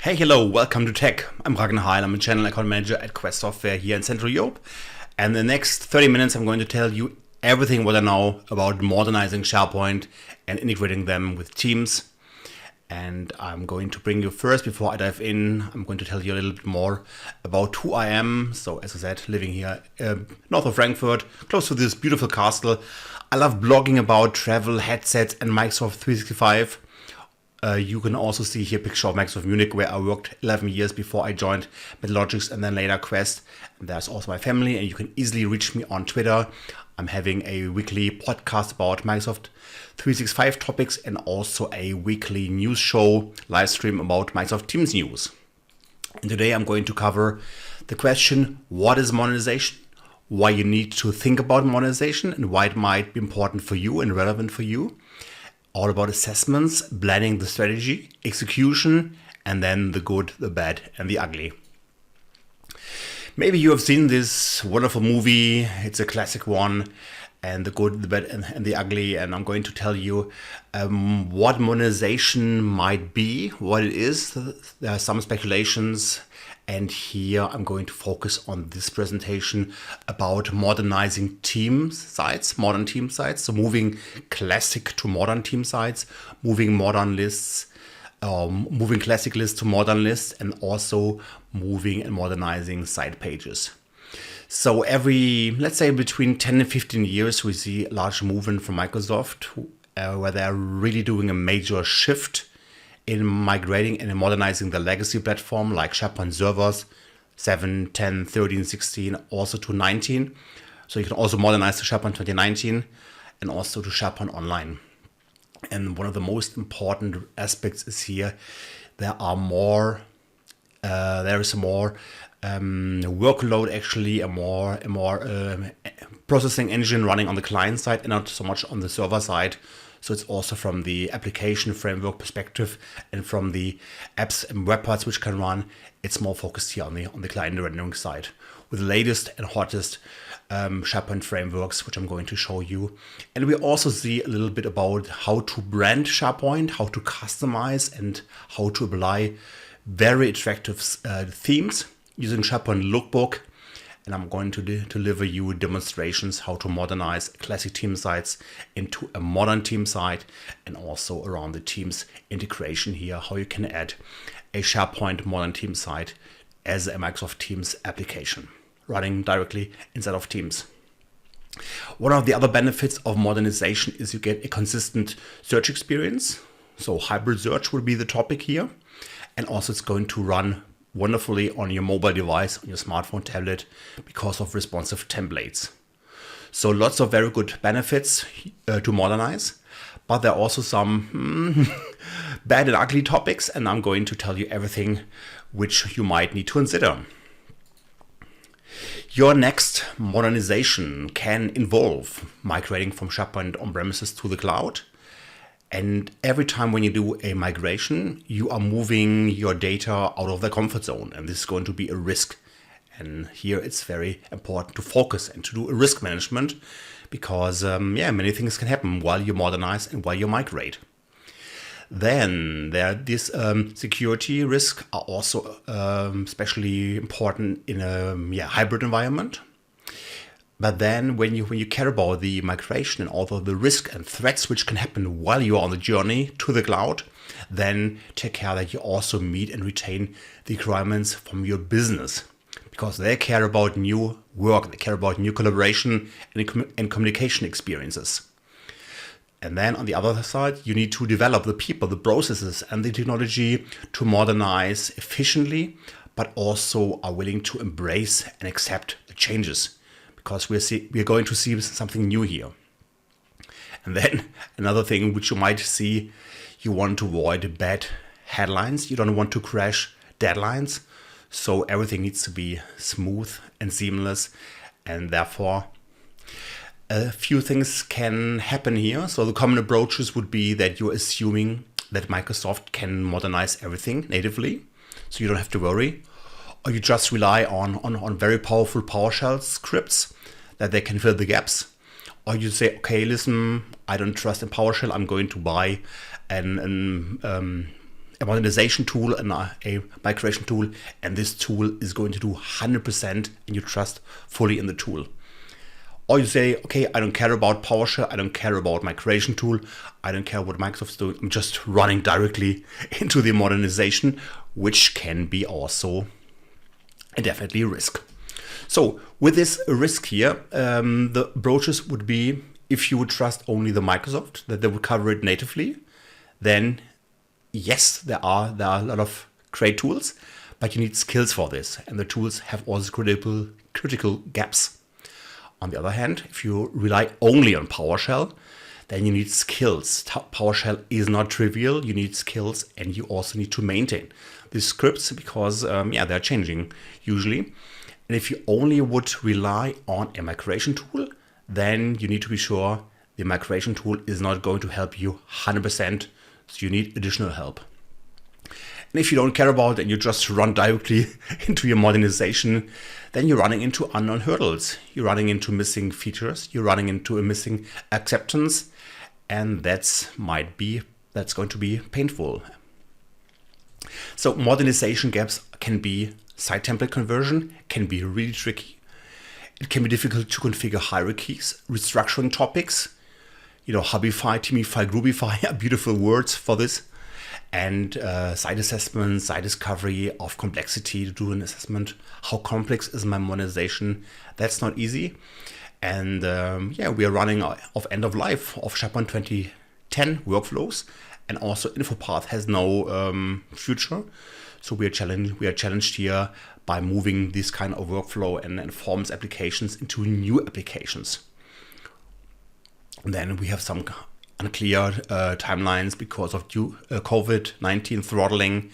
Hey, hello, welcome to Tech. I'm Ragnar Heil, I'm a channel account manager at Quest Software here in Central Europe. And in the next 30 minutes, I'm going to tell you everything what I know about modernizing SharePoint and integrating them with Teams. And I'm going to bring you first, before I dive in, I'm going to tell you a little bit more about who I am. So as I said, living here north of Frankfurt, close to this beautiful castle. I love blogging about travel, headsets and Microsoft 365. You can also see here a picture of Microsoft Munich, where I worked 11 years before I joined Metalogix and then later Quest. And there's also my family, and you can easily reach me on Twitter. I'm having a weekly podcast about Microsoft 365 topics and also a weekly news show live stream about Microsoft Teams news. And today I'm going to cover the question, what is modernization? Why you need to think about modernization and why it might be important for you and relevant for you. All about assessments, planning the strategy, execution, and then the good, the bad, and the ugly. Maybe you have seen this wonderful movie. It's a classic one, and the good, the bad, and the ugly. And I'm going to tell you what modernization might be, what it is. There are some speculations. And here I'm going to focus on this presentation about modernizing team sites, modern team sites. So moving classic to modern team sites, moving modern lists, moving classic lists to modern lists, and also moving and modernizing site pages. So let's say between 10 and 15 years, we see a large movement from Microsoft where they're really doing a major shift in migrating and in modernizing the legacy platform like SharePoint servers 7, 10, 13, 16, also to 19. So you can also modernize to SharePoint 2019 and also to SharePoint Online. And one of the most important aspects is here, there is a more workload, actually, a more processing engine running on the client side and not so much on the server side. So it's also from the application framework perspective and from the apps and web parts which can run, it's more focused here on the client rendering side with the latest and hottest SharePoint frameworks, which I'm going to show you. And we also see a little bit about how to brand SharePoint, how to customize and how to apply very attractive themes using SharePoint Lookbook. And I'm going to deliver you demonstrations how to modernize classic team sites into a modern team site, and also around the Teams integration here, how you can add a SharePoint modern team site as a Microsoft Teams application running directly inside of Teams. One of the other benefits of modernization is you get a consistent search experience. So hybrid search will be the topic here. And also it's going to run wonderfully on your mobile device, on your smartphone, tablet, because of responsive templates. So lots of very good benefits to modernize, but there are also some bad and ugly topics, and I'm going to tell you everything which you might need to consider. Your next modernization can involve migrating from SharePoint on-premises to the cloud. And every time when you do a migration, you are moving your data out of the comfort zone. And this is going to be a risk. And here it's very important to focus and to do a risk management because, many things can happen while you modernize and while you migrate. Then these security risks are also especially important in a hybrid environment. But then when you care about the migration and all of the risk and threats which can happen while you are on the journey to the cloud, then take care that you also meet and retain the requirements from your business, because they care about new work, they care about new collaboration and communication experiences. And then on the other side, you need to develop the people, the processes and the technology to modernize efficiently, but also are willing to embrace and accept the changes, because we're going to see something new here. And then another thing which you might see, you want to avoid bad headlines. You don't want to crash deadlines. So everything needs to be smooth and seamless. And therefore, a few things can happen here. So the common approaches would be that you're assuming that Microsoft can modernize everything natively, so you don't have to worry. Or you just rely on very powerful PowerShell scripts that they can fill the gaps. Or you say, okay, listen, I don't trust in PowerShell. I'm going to buy an a modernization tool and a migration tool, and this tool is going to do 100% and you trust fully in the tool. Or you say, okay, I don't care about PowerShell, I don't care about migration tool, I don't care what Microsoft's doing, I'm just running directly into the modernization, which can be also definitely a risk. So with this risk here, the approaches would be, if you would trust only the Microsoft, that they would cover it natively, then yes, there are a lot of great tools, but you need skills for this, and the tools have also critical gaps. On the other hand, if you rely only on PowerShell, then you need skills. PowerShell is not trivial. You need skills, and you also need to maintain these scripts because they're changing usually. And if you only would rely on a migration tool, then you need to be sure the migration tool is not going to help you 100%. So you need additional help. And if you don't care about it and you just run directly into your modernization, then you're running into unknown hurdles. You're running into missing features. You're running into a missing acceptance. And that's going to be painful. So modernization gaps can be site template conversion, can be really tricky. It can be difficult to configure hierarchies, restructuring topics. Hubify, Teamify, Groupify are beautiful words for this. And site assessment, site discovery of complexity to do an assessment. How complex is my modernization? That's not easy. And we are running of end of life of SharePoint 2010 workflows. And also InfoPath has no future. So we are challenged here by moving this kind of workflow and forms applications into new applications. And then we have some unclear timelines because of COVID-19 throttling,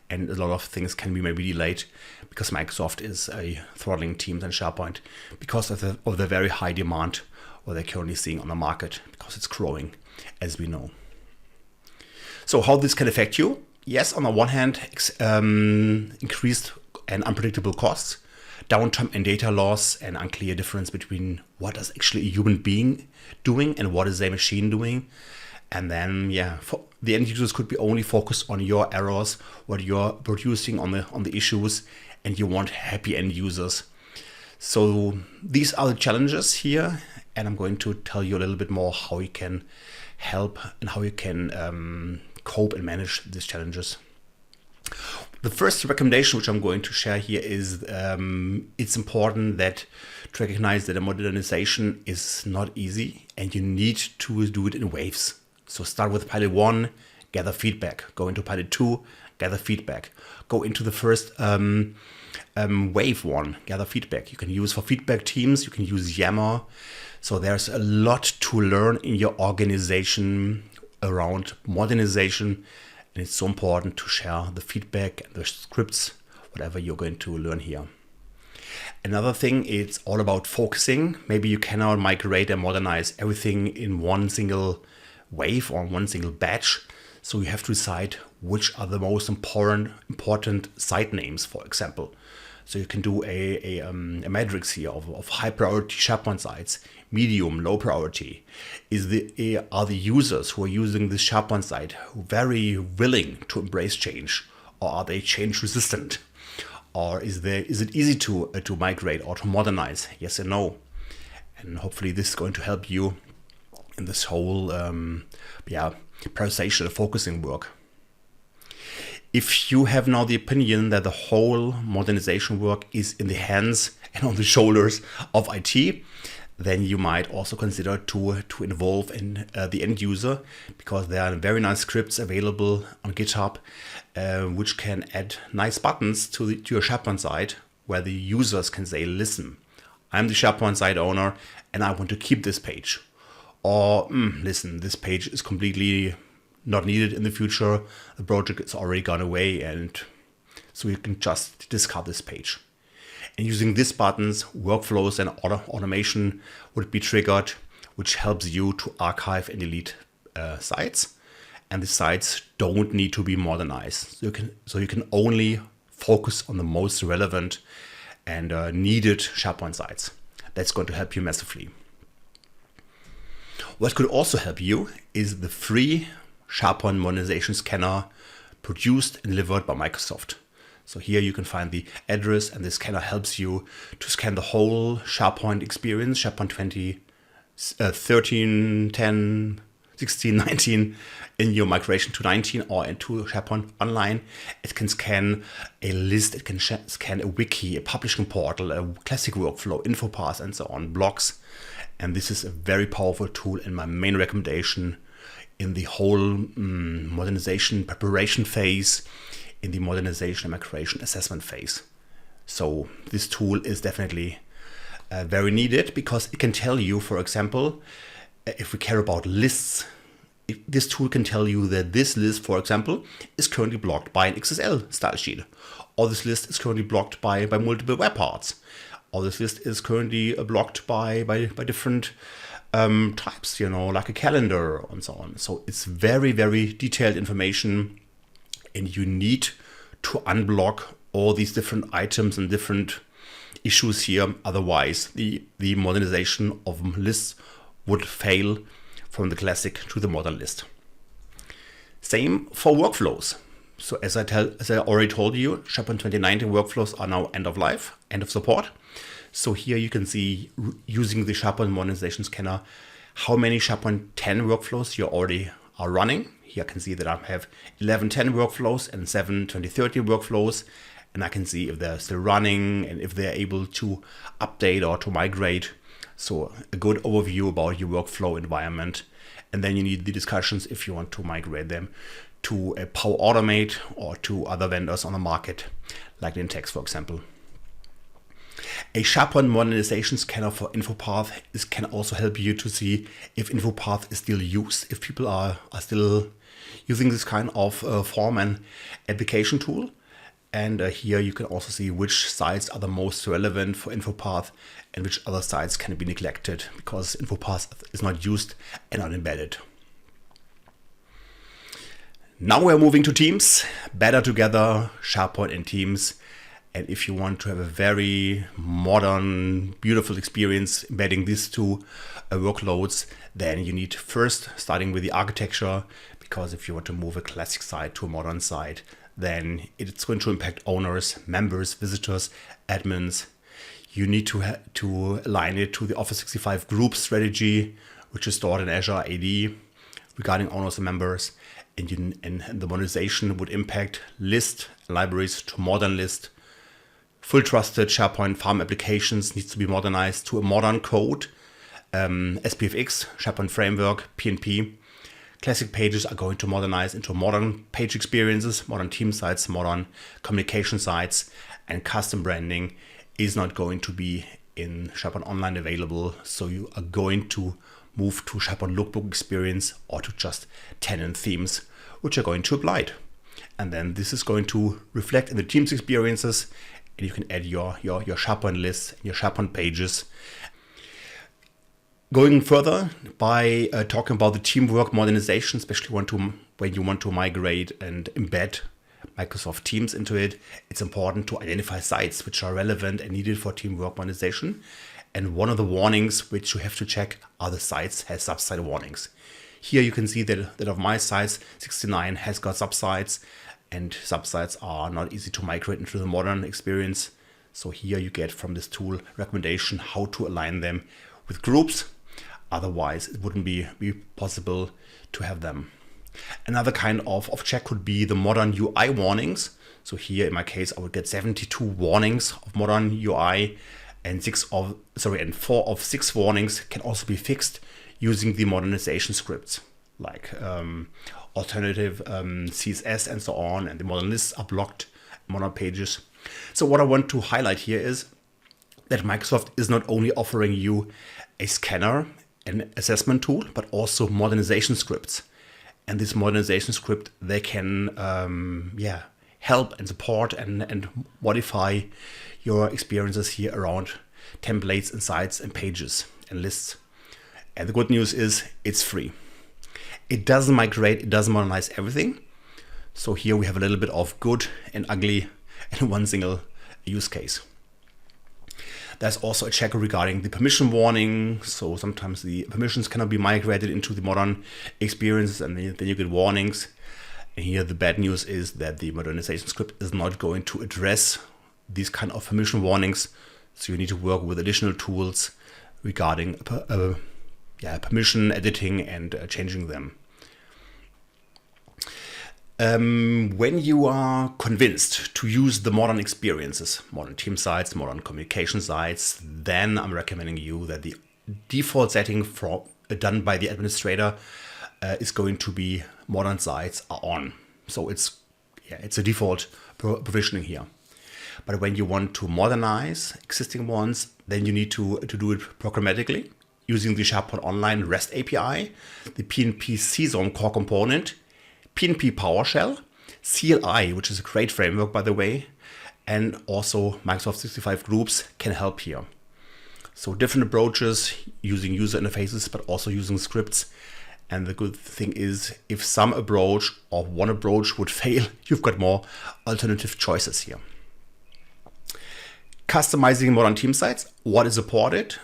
and a lot of things can be maybe delayed because Microsoft is throttling teams and SharePoint because of the very high demand what they're currently seeing on the market, because it's growing, as we know. So how this can affect you? Yes, on the one hand, increased and unpredictable costs, downtime and data loss, and unclear difference between what is actually a human being doing and what is a machine doing. And then, for the end users could be only focused on your errors, what you're producing on the issues, and you want happy end users. So these are the challenges here, and I'm going to tell you a little bit more how you can help and how you can cope and manage these challenges. The first recommendation which I'm going to share here is it's important to recognize that a modernization is not easy and you need to do it in waves. So start with pilot 1, gather feedback. Go into pilot 2, gather feedback. Go into the first wave 1, gather feedback. You can use for feedback teams, you can use Yammer. So there's a lot to learn in your organization around modernization. And it's so important to share the feedback and the scripts, whatever you're going to learn here. Another thing, it's all about focusing. Maybe you cannot migrate and modernize everything in one single wave or one single batch. So you have to decide which are the most important site names, for example. So you can do a matrix here of high priority SharePoint sites, medium, low priority. Are the users who are using this SharePoint site very willing to embrace change, or are they change resistant? Or is it easy to migrate or to modernize? Yes and no. And hopefully this is going to help you in this whole prioritization and focusing work. If you have now the opinion that the whole modernization work is in the hands and on the shoulders of IT, then you might also consider to involve in the end user, because there are very nice scripts available on GitHub which can add nice buttons to your SharePoint site where the users can say, listen, I'm the SharePoint site owner and I want to keep this page. Or listen, this page is completely not needed in the future. The project is already gone away, and so you can just discard this page. And using these buttons, workflows and automation would be triggered, which helps you to archive and delete sites. And the sites don't need to be modernized. So you can only focus on the most relevant and needed SharePoint sites. That's going to help you massively. What could also help you is the free SharePoint modernization scanner produced and delivered by Microsoft. So here you can find the address, and this scanner helps you to scan the whole SharePoint experience, SharePoint 2013, 10, 16, 19 in your migration to 19 or into SharePoint Online. It can scan a list, it can scan a wiki, a publishing portal, a classic workflow, info paths, and so on, blogs. And this is a very powerful tool and my main recommendation in the whole modernization preparation phase, in the modernization and migration assessment phase. So this tool is definitely very needed, because it can tell you, for example, if we care about lists, this tool can tell you that this list, for example, is currently blocked by an XSL style sheet, or this list is currently blocked by multiple web parts, or this list is currently blocked by different types, like a calendar and so on. So it's very, very detailed information, and you need to unblock all these different items and different issues here. Otherwise, the modernization of lists would fail from the classic to the modern list. Same for workflows. So as I already told you, SharePoint 2019 workflows are now end of life, end of support. So here you can see, using the SharePoint Modernization Scanner, how many SharePoint 10 workflows you already are running. Here I can see that I have 1110 workflows and 7 2030 workflows. And I can see if they're still running and if they're able to update or to migrate. So a good overview about your workflow environment. And then you need the discussions if you want to migrate them to a Power Automate or to other vendors on the market, like Nintex, for example. A SharePoint Modernization Scanner for InfoPath can also help you to see if InfoPath is still used, if people are still using this kind of form and application tool. And here you can also see which sites are the most relevant for InfoPath and which other sites can be neglected because InfoPath is not used and not embedded. Now we're moving to Teams, better together, SharePoint and Teams. And if you want to have a very modern, beautiful experience embedding these two workloads, then you need first starting with the architecture, because if you want to move a classic site to a modern site, then it's going to impact owners, members, visitors, admins. You need to align it to the Office 365 group strategy, which is stored in Azure AD regarding owners and members. And the modernization would impact list libraries to modern list. Full trusted SharePoint farm applications needs to be modernized to a modern code. SPFX, SharePoint Framework, PNP. Classic pages are going to modernize into modern page experiences, modern team sites, modern communication sites, and custom branding is not going to be in SharePoint Online available. So you are going to move to SharePoint Lookbook experience or to just tenant themes, which are going to apply. And then this is going to reflect in the Teams experiences, and you can add your SharePoint lists, your SharePoint pages. Going further by talking about the teamwork modernization, especially when you want to migrate and embed Microsoft Teams into it, it's important to identify sites which are relevant and needed for teamwork modernization. And one of the warnings which you have to check are the sites has subsite warnings. Here you can see that of my sites, 69 has got subsites, and subsites are not easy to migrate into the modern experience. So here you get from this tool recommendation how to align them with groups. Otherwise, it wouldn't be possible to have them. Another kind of check could be the modern UI warnings. So here in my case, I would get 72 warnings of modern UI, and 4 of 6 warnings can also be fixed using the modernization scripts, like alternative CSS and so on, and the modern lists are blocked, modern pages. So what I want to highlight here is that Microsoft is not only offering you a scanner, an assessment tool, but also modernization scripts. And this modernization script, they can help and support and modify your experiences here around templates and sites and pages and lists. And the good news is it's free. It doesn't migrate, it doesn't modernize everything. So here we have a little bit of good and ugly in one single use case. There's also a check regarding the permission warning. So sometimes the permissions cannot be migrated into the modern experiences, and then you get warnings. And here the bad news is that the modernization script is not going to address these kind of permission warnings. So you need to work with additional tools regarding permission editing and changing them. When you are convinced to use the modern experiences, modern team sites, modern communication sites, then I'm recommending you that the default setting done by the administrator is going to be modern sites are on. So it's a default provisioning here. But when you want to modernize existing ones, then you need to do it programmatically using the SharePoint Online REST API, the PnP CSOM core component, PnP PowerShell, CLI, which is a great framework, by the way, and also Microsoft 365 groups can help here. So different approaches using user interfaces, but also using scripts. And the good thing is, if some approach or one approach would fail, you've got more alternative choices here. Customizing modern team sites, what is supported?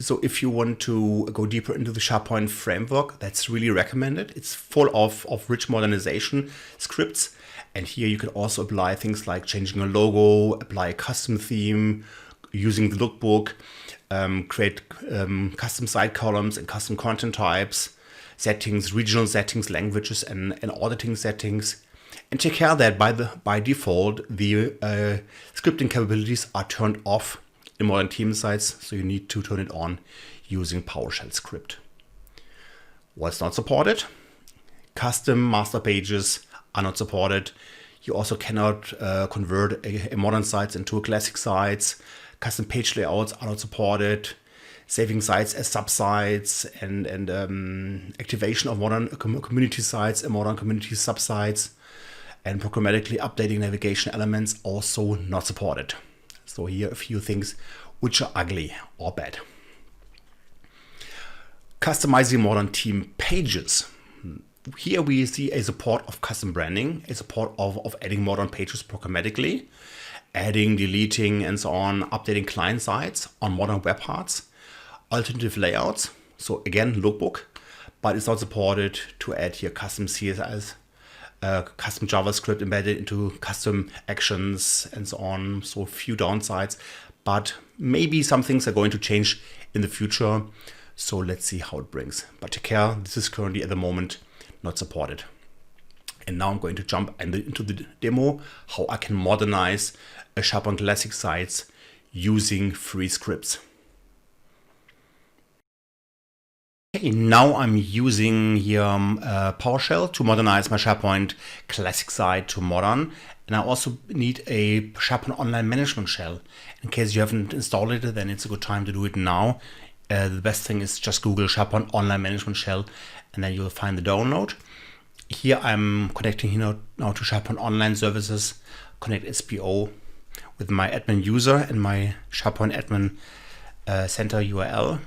So if you want to go deeper into the SharePoint framework, that's really recommended. It's full of rich modernization scripts. And here you can also apply things like changing a logo, apply a custom theme, using the lookbook, create custom site columns and custom content types, settings, regional settings, languages, and auditing settings. And take care that by default, the scripting capabilities are turned off in modern team sites, so you need to turn it on using PowerShell script. What's not supported? Custom master pages are not supported. You also cannot convert a modern sites into a classic sites. Custom page layouts are not supported. Saving sites as subsites and activation of modern community sites and modern community subsites, and programmatically updating navigation elements also not supported. So here are a few things which are ugly or bad. Customizing modern team pages. Here we see a support of custom branding, a support of adding modern pages programmatically, adding, deleting, and so on, updating client sites on modern web parts, alternative layouts. So again, lookbook, but it's not supported to add here custom CSS, custom JavaScript embedded into custom actions and so on. So a few downsides, but maybe some things are going to change in the future. So let's see how it brings. But take care, this is currently at the moment not supported. And now I'm going to jump into the demo, how I can modernize a SharePoint Classic sites using free scripts. Okay, now I'm using here PowerShell to modernize my SharePoint Classic site to modern. And I also need a SharePoint Online Management Shell. In case you haven't installed it, then it's a good time to do it now. The best thing is just Google SharePoint Online Management Shell, and then you'll find the download. Here I'm connecting here now to SharePoint Online Services, Connect SPO with my admin user and my SharePoint Admin Center URL.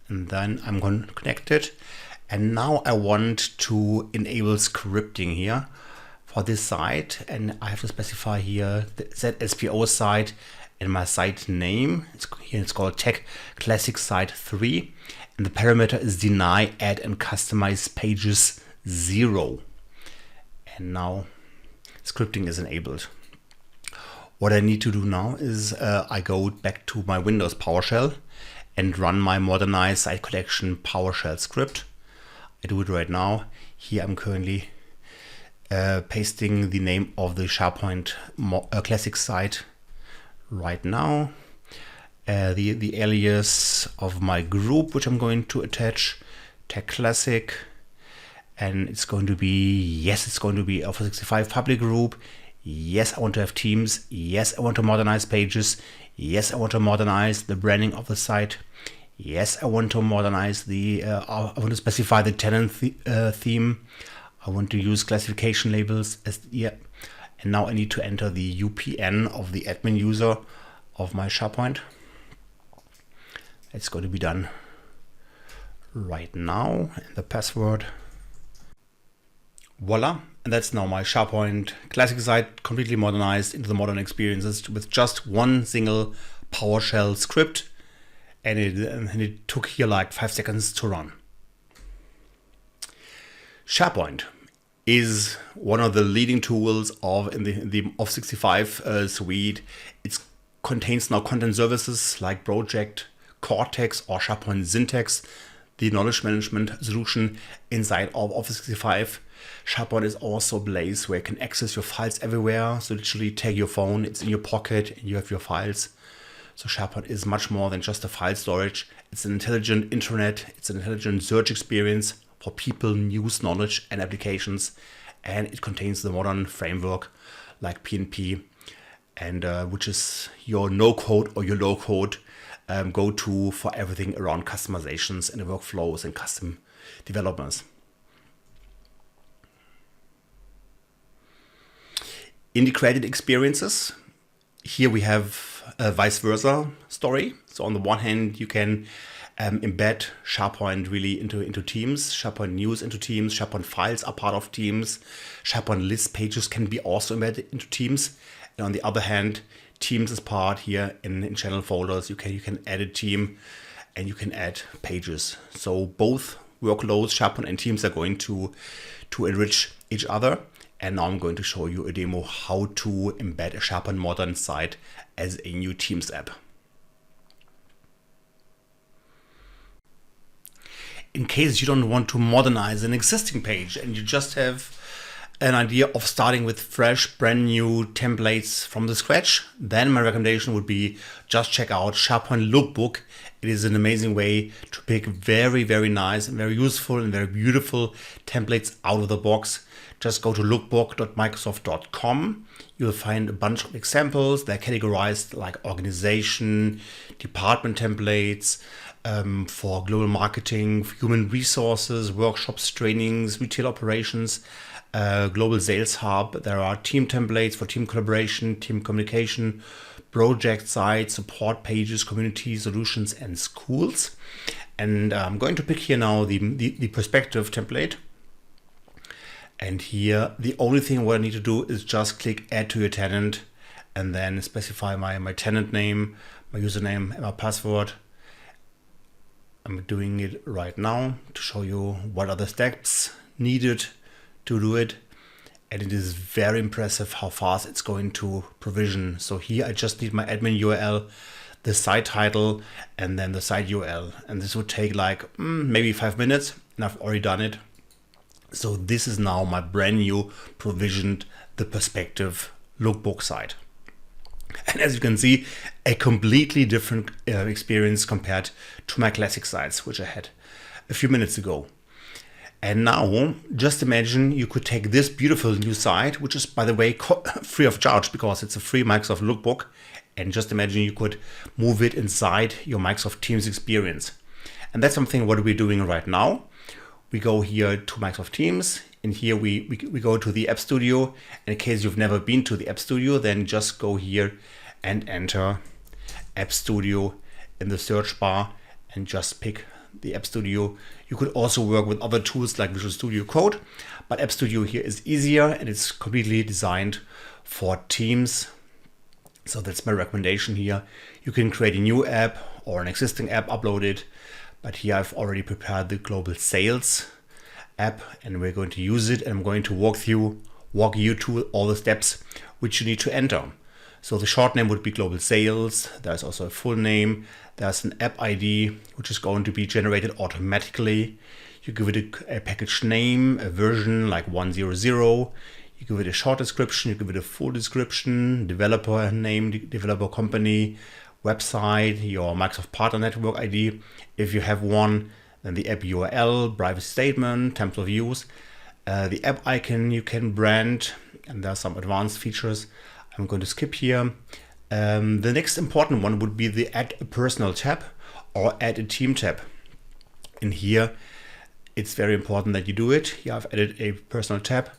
And then I'm going to connect it. And now I want to enable scripting here for this site. And I have to specify here the ZSPO site and my site name. It's called Tech Classic Site 3. And the parameter is deny, add, and customize pages 0. And now scripting is enabled. What I need to do now is I go back to my Windows PowerShell and run my Modernize Site Collection PowerShell script. I do it right now. Here I'm currently pasting the name of the SharePoint Classic site right now. The alias of my group, which I'm going to attach, Tech Classic, and it's going to be, yes, it's going to be Office 365 public group. Yes, I want to have teams. Yes, I want to modernize pages. Yes, I want to modernize the branding of the site. Yes, I want to modernize the, I want to specify the tenant theme. I want to use classification labels as, yeah. And now I need to enter the UPN of the admin user of my SharePoint. It's going to be done right now. And the password. Voila. And that's now my SharePoint Classic site completely modernized into the modern experiences with just one single PowerShell script. And it took here like 5 seconds to run. SharePoint. is one of the leading tools in the Office 65 suite. It contains now content services like Project, Cortex, or SharePoint Syntax, the knowledge management solution inside of Office 65. SharePoint is also a place where you can access your files everywhere. So literally take your phone, it's in your pocket, and you have your files. So SharePoint is much more than just a file storage. It's an intelligent internet. It's an intelligent search experience for people, news, knowledge, and applications. And it contains the modern framework like PnP, and which is your no-code or your low-code go-to for everything around customizations and workflows and custom developments. Integrated experiences. Here we have a vice versa story. So on the one hand, you can embed SharePoint really into Teams, SharePoint News into Teams, SharePoint files are part of Teams, SharePoint list pages can be also embedded into Teams. And on the other hand, Teams is part here in channel folders. You can add a team and you can add pages. So both workloads, SharePoint and Teams, are going to enrich each other. And now I'm going to show you a demo how to embed a SharePoint Modern Site as a new Teams app. In case you don't want to modernize an existing page and you just have an idea of starting with fresh, brand new templates from the scratch, then my recommendation would be just check out SharePoint Lookbook. It is an amazing way to pick very, very nice and very useful and very beautiful templates out of the box. Just go to lookbook.microsoft.com. You'll find a bunch of examples. They're categorized like organization, department templates, for global marketing, human resources, workshops, trainings, retail operations, global sales hub. There are team templates for team collaboration, team communication, project sites, support pages, community solutions, and schools. And I'm going to pick here now the perspective template. And here, the only thing what I need to do is just click add to your tenant and then specify my tenant name, my username, and my password. I'm doing it right now to show you what are the steps needed to do it. And it is very impressive how fast it's going to provision. So here I just need my admin URL, the site title, and then the site URL. And this would take like maybe 5 minutes, and I've already done it. So this is now my brand new provisioned the perspective lookbook site. And as you can see, a completely different experience compared to my classic sites, which I had a few minutes ago. And now just imagine you could take this beautiful new site, which is, by the way, free of charge because it's a free Microsoft Lookbook. And just imagine you could move it inside your Microsoft Teams experience. And that's something what we're doing right now. We go here to Microsoft Teams, and here we go to the App Studio. And in case you've never been to the App Studio, then just go here and enter App Studio in the search bar and just pick the App Studio. You could also work with other tools like Visual Studio Code, but App Studio here is easier and it's completely designed for Teams. So that's my recommendation here. You can create a new app or an existing app, upload it. But here I've already prepared the global sales app and we're going to use it. And I'm going to walk you through all the steps which you need to enter. So the short name would be global sales. There's also a full name. There's an app ID, which is going to be generated automatically. You give it a package name, a version like 100. You give it a short description. You give it a full description, developer name, developer company, website, your Microsoft Partner Network ID, if you have one, then the app URL, privacy statement, terms of use, the app icon you can brand, and there are some advanced features I'm going to skip here. The next important one would be the add a personal tab or add a team tab. And here it's very important that you do it. Here I've added a personal tab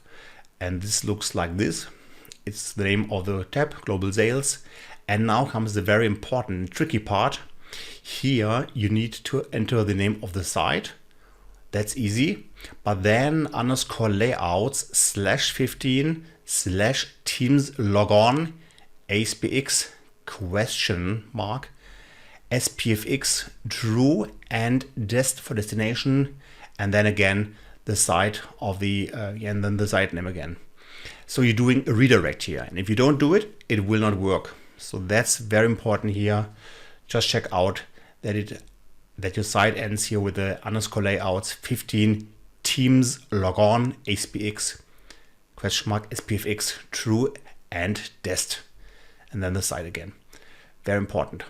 and this looks like this. It's the name of the tab, global sales. And now comes the very important tricky part. Here you need to enter the name of the site. That's easy. But then underscore layouts /15/teams logon ASPX question mark SPFX true and dest for destination. And then again, the site of the, and then the site name again. So you're doing a redirect here. And if you don't do it, it will not work. So that's very important here. Just check out that your site ends here with the underscore layouts 15 teams log on SPX question mark SPFX true and dest, and then the site again. Very important.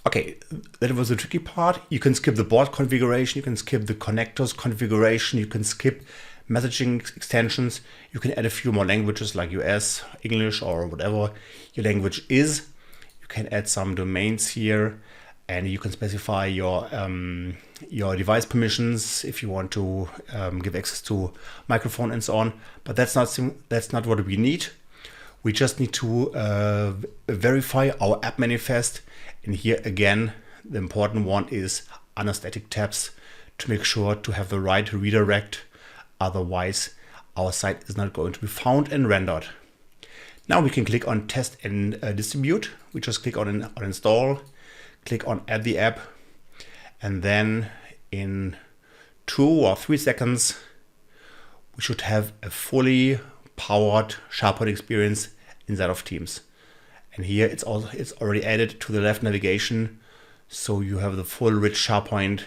Okay, that was the tricky part. You can skip the board configuration, you can skip the connectors configuration, you can skip messaging extensions, you can add a few more languages like US, English, or whatever your language is. You can add some domains here, and you can specify your device permissions if you want to give access to microphone and so on. But that's not what we need. We just need to verify our app manifest. And here again, the important one is under static tabs to make sure to have the right redirect. Otherwise, our site is not going to be found and rendered. Now we can click on test and distribute. We just click on install, click on add the app, and then in 2 or 3 seconds, we should have a fully powered SharePoint experience inside of Teams. And here it's already added to the left navigation. So you have the full rich SharePoint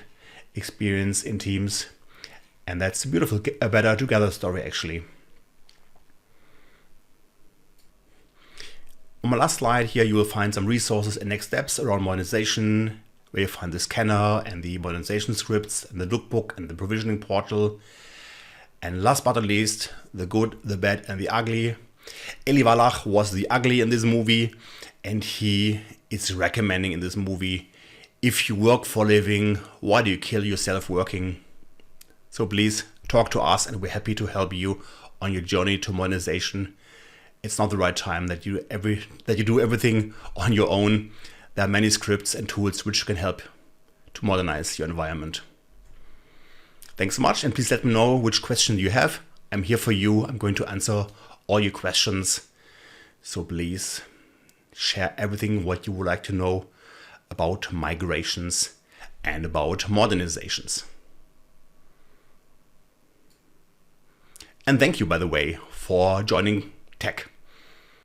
experience in Teams. And that's a beautiful, a better together story actually. On my last slide here, you will find some resources and next steps around modernization, where you find the scanner and the modernization scripts and the lookbook and the provisioning portal. And last but not least, the good, the bad, and the ugly. Eli Wallach was the ugly in this movie, and he is recommending in this movie, if you work for a living, why do you kill yourself working? So please talk to us, and we're happy to help you on your journey to modernization. It's not the right time that you do everything on your own. There are many scripts and tools which can help to modernize your environment. Thanks so much, and please let me know which question you have. I'm here for you. I'm going to answer all your questions. So please share everything what you would like to know about migrations and about modernizations. And thank you, by the way, for joining Tech.